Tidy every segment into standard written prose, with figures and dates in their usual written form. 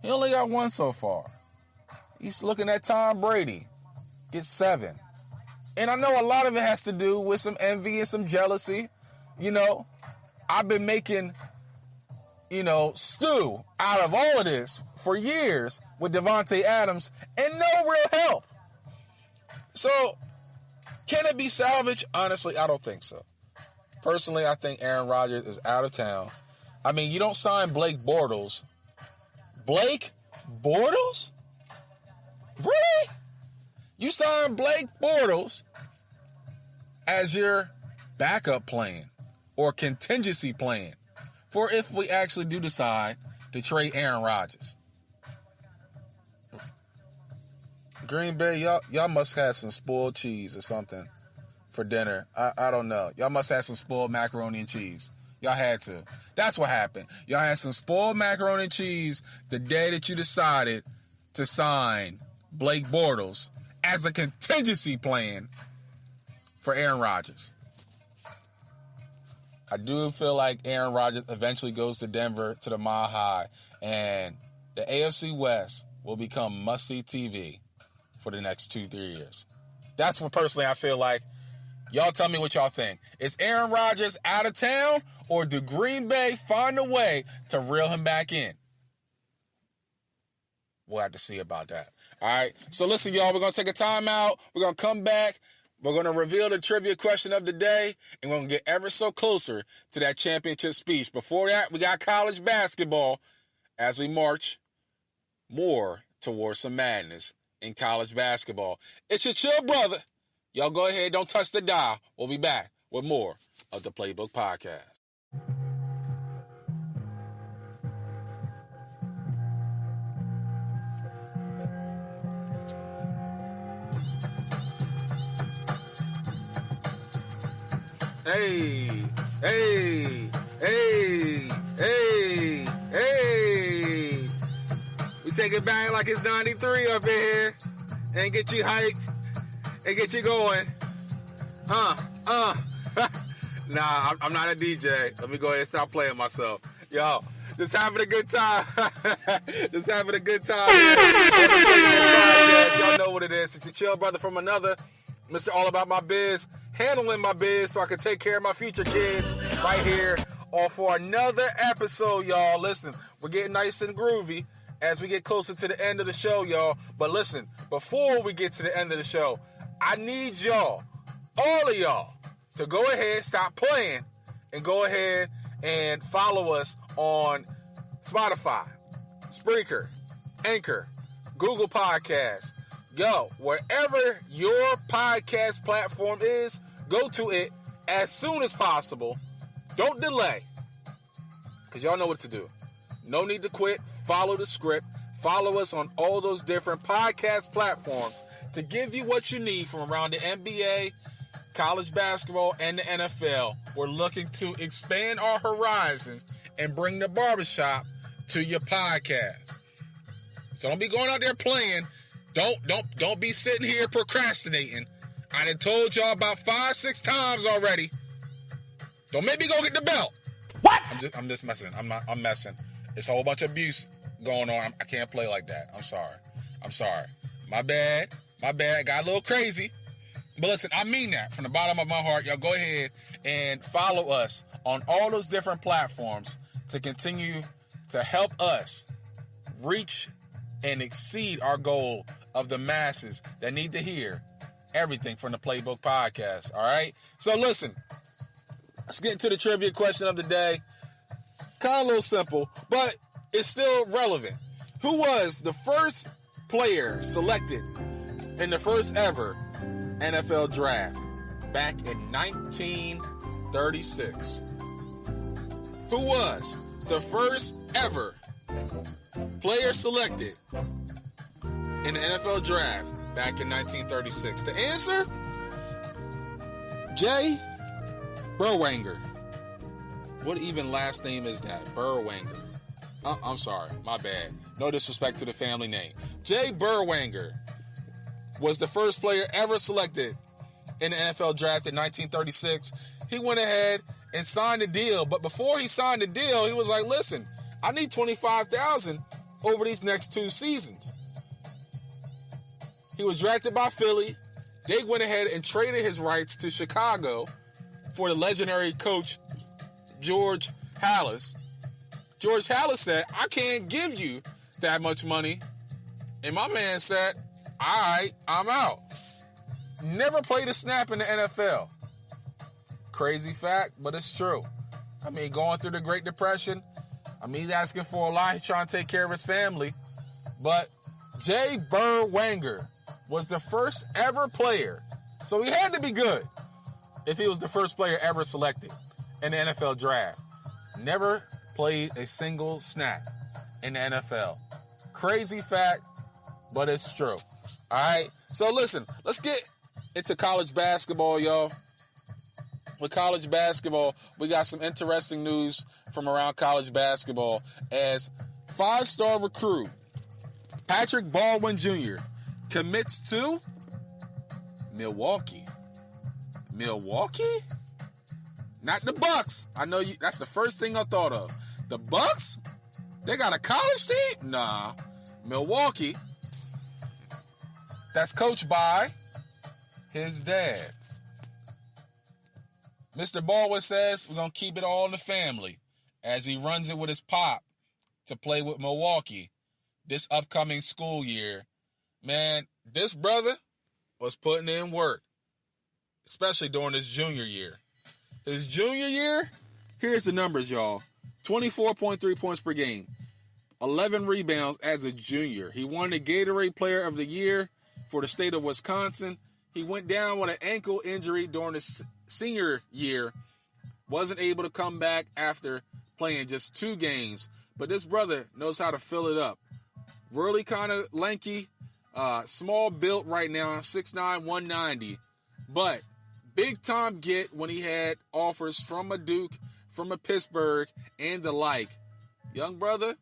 He only got one so far. He's looking at Tom Brady. Get 7. And I know a lot of it has to do with some envy and some jealousy. You know, I've been making, stew out of all of this for years with Devontae Adams and no real help. So, can it be salvaged? Honestly, I don't think so. Personally, I think Aaron Rodgers is out of town. I mean, you don't sign Blake Bortles. Blake Bortles? Really? You sign Blake Bortles as your backup plan or contingency plan for if we actually do decide to trade Aaron Rodgers. Green Bay, y'all must have some spoiled cheese or something for dinner. I don't know. Y'all must have some spoiled macaroni and cheese. Y'all had to. That's what happened. Y'all had some spoiled macaroni and cheese the day that you decided to sign Blake Bortles as a contingency plan for Aaron Rodgers. I do feel like Aaron Rodgers eventually goes to Denver to the Mile High, and the AFC West will become must-see TV for the next 2-3 years. That's what personally I feel like. Y'all tell me what y'all think. Is Aaron Rodgers out of town, or do Green Bay find a way to reel him back in? We'll have to see about that. All right. So listen, y'all, we're going to take a timeout. We're going to come back. We're going to reveal the trivia question of the day, and we're going to get ever so closer to that championship speech. Before that, we got college basketball as we march more towards some madness in college basketball. It's your chill brother. Y'all go ahead. Don't touch the dial. We'll be back with more of the Playbook Podcast. Hey, hey, hey, hey, hey. We take it back like it's 93 up in here and get you hyped and get you going. Nah, I'm not a DJ. Let me go ahead and stop playing myself. Yo, just having a good time. Just having a good time. Y'all know what it is. It's your chill brother from another. Mr. All About My Biz. Handling my biz so I can take care of my future kids right here on for another episode, y'all. Listen, we're getting nice and groovy as we get closer to the end of the show, y'all. But listen, before we get to the end of the show, I need y'all, all of y'all, to go ahead, stop playing, and go ahead and follow us on Spotify, Spreaker, Anchor, Google Podcasts. Yo, wherever your podcast platform is, go to it as soon as possible. Don't delay, because y'all know what to do. No need to quit. Follow the script. Follow us on all those different podcast platforms to give you what you need from around the NBA, college basketball, and the NFL. We're looking to expand our horizons and bring the barbershop to your podcast. So don't be going out there playing. Don't be sitting here procrastinating. I done told y'all about 5-6 times already. Don't make me go get the belt. What? I'm just messing. I'm messing. It's a whole bunch of abuse going on. I can't play like that. I'm sorry. My bad. Got a little crazy. But listen, I mean that from the bottom of my heart. Y'all go ahead and follow us on all those different platforms to continue to help us reach and exceed our goal of the masses that need to hear everything from the Playbook Podcast. All right? So listen, let's get into the trivia question of the day. Kind of a little simple, but it's still relevant. Who was the first player selected in the first ever NFL draft back in 1936? Who was the first ever player selected in the NFL draft back in 1936? The answer? Jay Berwanger. What even last name is that? Berwanger. I'm sorry, my bad. No disrespect to the family name. Jay Berwanger was the first player ever selected in the NFL draft in 1936. He went ahead and signed the deal, but before he signed the deal, he was like, listen, I need $25,000 over these next 2 seasons. He was drafted by Philly. They went ahead and traded his rights to Chicago for the legendary coach, George Halas. George Halas said, I can't give you that much money. And my man said, all right, I'm out. Never played a snap in the NFL. Crazy fact, but it's true. I mean, going through the Great Depression, he's asking for a lot. He's trying to take care of his family. But Jay Berwanger was the first ever player. So he had to be good if he was the first player ever selected in the NFL draft. Never played a single snap in the NFL. Crazy fact, but it's true. All right? So listen, let's get into college basketball, y'all. With college basketball, we got some interesting news from around college basketball as 5-star recruit Patrick Baldwin Jr. commits to Milwaukee. Milwaukee? Not the Bucks. I know you. That's the first thing I thought of. The Bucks? They got a college team? Nah. Milwaukee. That's coached by his dad. Mr. Baldwin says we're going to keep it all in the family as he runs it with his pop to play with Milwaukee this upcoming school year. Man, this brother was putting in work, especially during his junior year. His junior year, here's the numbers, y'all. 24.3 points per game, 11 rebounds as a junior. He won the Gatorade Player of the Year for the state of Wisconsin. He went down with an ankle injury during his senior year. Wasn't able to come back after playing just 2 games. But this brother knows how to fill it up. Really kind of lanky, small built right now, 6'9", 190. But big time get when he had offers from a Duke, from a Pittsburgh, and the like. Young brother,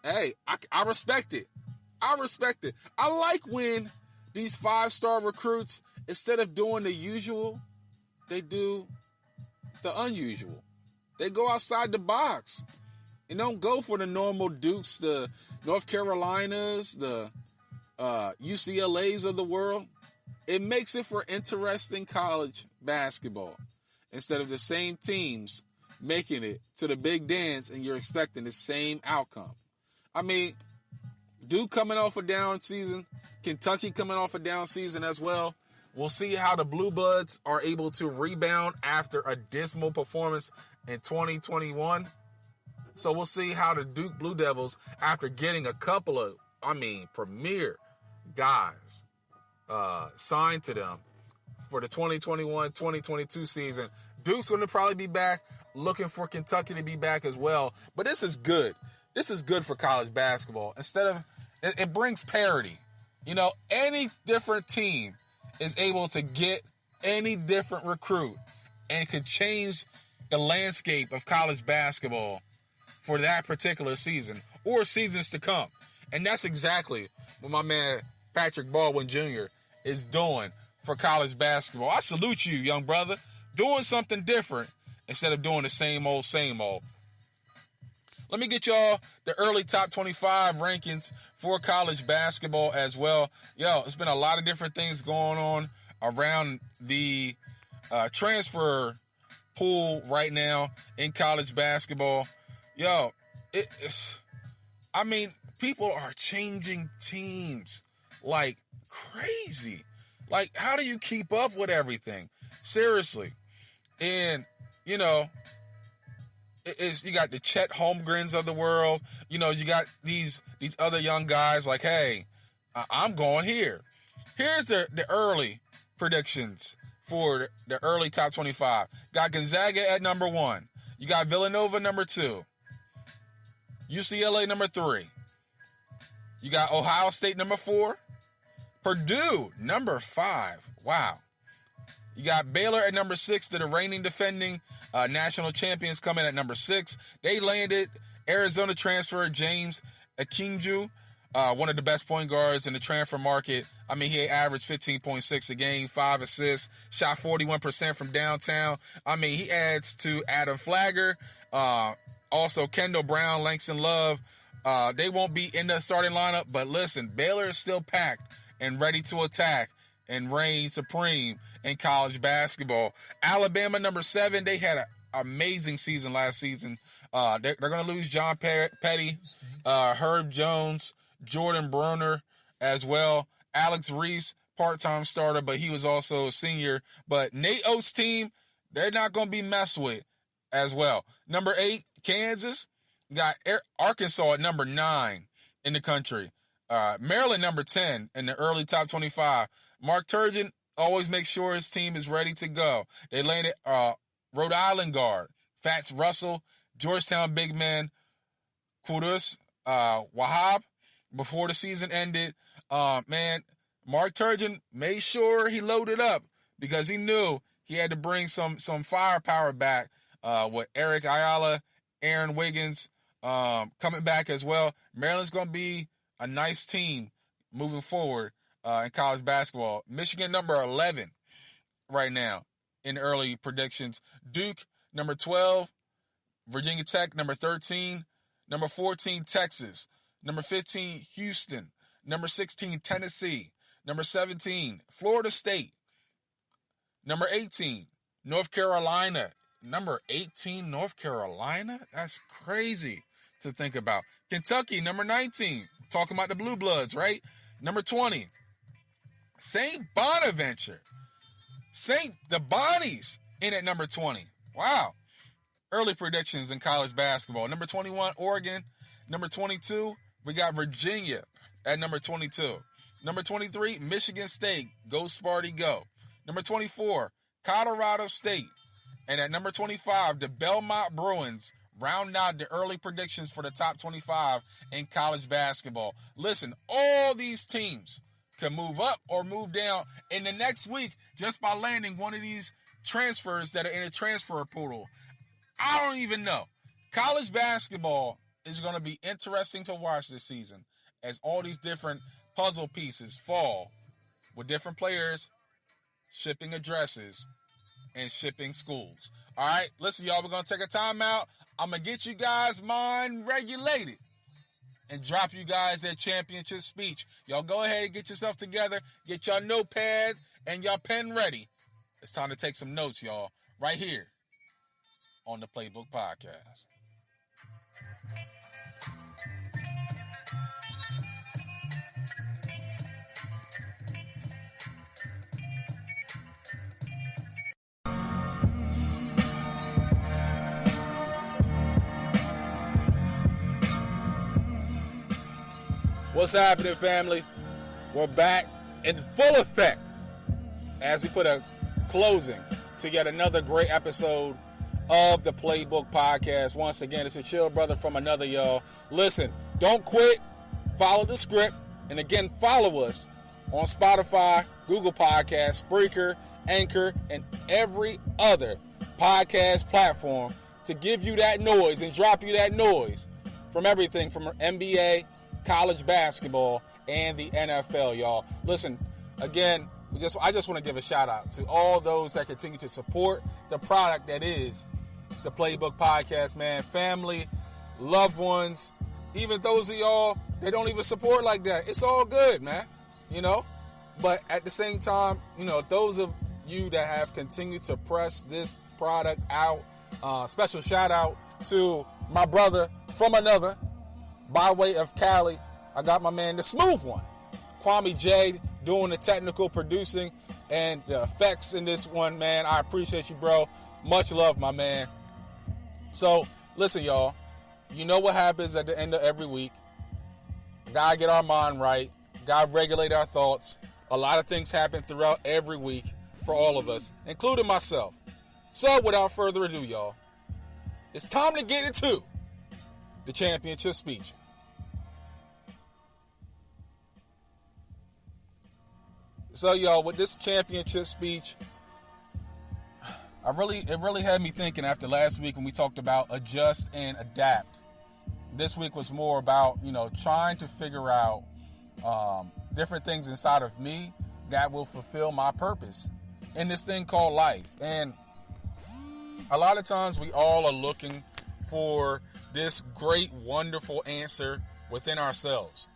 hey, I respect it. I respect it. I like when these 5-star recruits, instead of doing the usual, they do the unusual. They go outside the box and don't go for the normal Dukes, the North Carolinas, the UCLAs of the world. It makes it for interesting college basketball instead of the same teams making it to the big dance and you're expecting the same outcome. I mean, Duke coming off a down season, Kentucky coming off a down season as well. We'll see how the Blue Bloods are able to rebound after a dismal performance in 2021. So we'll see how the Duke Blue Devils, after getting a couple of, premier guys signed to them for the 2021-2022 season. Duke's going to probably be back, looking for Kentucky to be back as well. But this is good. This is good for college basketball. Instead of, it brings parity. You know, any different team is able to get any different recruit and could change the landscape of college basketball for that particular season or seasons to come. And that's exactly what my man Patrick Baldwin Jr. is doing for college basketball. I salute you, young brother, doing something different instead of doing the same old, same old. Let me get y'all the early top 25 rankings for college basketball as well. Yo, it's been a lot of different things going on around the transfer pool right now in college basketball. Yo, people are changing teams like crazy. Like, how do you keep up with everything? Seriously. And, you know, you got the Chet Holmgrens of the world. You know, you got these other young guys like, hey, I'm going here. Here's the early predictions for the early top 25. Got Gonzaga at number 1. You got Villanova number 2. UCLA number 3. You got Ohio State number 4. Purdue number 5. Wow. You got Baylor at number 6, to the reigning defending national champions coming at number 6. They landed Arizona transfer James Akinju, one of the best point guards in the transfer market. I mean, he averaged 15.6 a game, 5 assists, shot 41% from downtown. I mean, he adds to Adam Flagger, also Kendall Brown, Langston Love, They won't be in the starting lineup, but listen, Baylor is still packed and ready to attack and reign supreme in college basketball. Alabama, number 7, they had an amazing season last season. They're going to lose John Petty, Herb Jones, Jordan Bruner as well. Alex Reese, part-time starter, but he was also a senior. But Nate Oates' team, they're not going to be messed with as well. Number 8, Kansas. Got Arkansas at number 9 in the country. Maryland, number 10 in the early top 25. Mark Turgeon always makes sure his team is ready to go. They landed Rhode Island guard Fats Russell, Georgetown big man Qudus Wahab before the season ended. Mark Turgeon made sure he loaded up because he knew he had to bring some firepower back with Eric Ayala, Aaron Wiggins coming back as well. Maryland's going to be a nice team moving forward in college basketball. Michigan, number 11 right now in early predictions. Duke, number 12. Virginia Tech, number 13. Number 14, Texas. Number 15, Houston. Number 16, Tennessee. Number 17, Florida State. Number 18, North Carolina. Number 18, North Carolina? That's crazy to think about. Kentucky, number 19. Talking about the Blue Bloods, right? Number 20, St. Bonaventure. The Bonnies in at number 20. Wow. Early predictions in college basketball. Number 21, Oregon. Number 22, we got Virginia at number 22. Number 23, Michigan State. Go Sparty, go. Number 24, Colorado State. And at number 25, the Belmont Bruins round out the early predictions for the top 25 in college basketball. Listen, all these teams can move up or move down in the next week just by landing one of these transfers that are in a transfer portal. I don't even know. College basketball is going to be interesting to watch this season as all these different puzzle pieces fall with different players shipping addresses and shipping schools. All right, listen, y'all, we're going to take a timeout. I'm going to get you guys mind regulated and drop you guys that championship speech. Y'all go ahead and get yourself together, get your notepad and your pen ready. It's time to take some notes, y'all, right here on the Playbook Podcast. What's happening, family? We're back in full effect as we put a closing to yet another great episode of the Playbook Podcast. Once again, it's a chill brother from another, y'all. Listen, don't quit. Follow the script. And again, follow us on Spotify, Google Podcasts, Spreaker, Anchor, and every other podcast platform to give you that noise and drop you that noise from everything from NBA, college basketball, and the NFL, y'all. Listen, again, I just want to give a shout out to all those that continue to support the product that is the Playbook Podcast, man. Family, loved ones, even those of y'all that don't even support like that. It's all good, man, you know. But at the same time, you know, those of you that have continued to press this product out, special shout out to my brother from another, by way of Cali. I got my man, the smooth one, Kwame J, doing the technical producing and the effects in this one, man. I appreciate you, bro. Much love, my man. So, listen, y'all. You know what happens at the end of every week. Gotta get our mind right. Gotta regulate our thoughts. A lot of things happen throughout every week for all of us, including myself. So, without further ado, y'all, it's time to get into the championship speech. So, y'all, with this championship speech, it really had me thinking after last week when we talked about adjust and adapt. This week was more about, you know, trying to figure out different things inside of me that will fulfill my purpose in this thing called life. And a lot of times we all are looking for this great, wonderful answer within ourselves.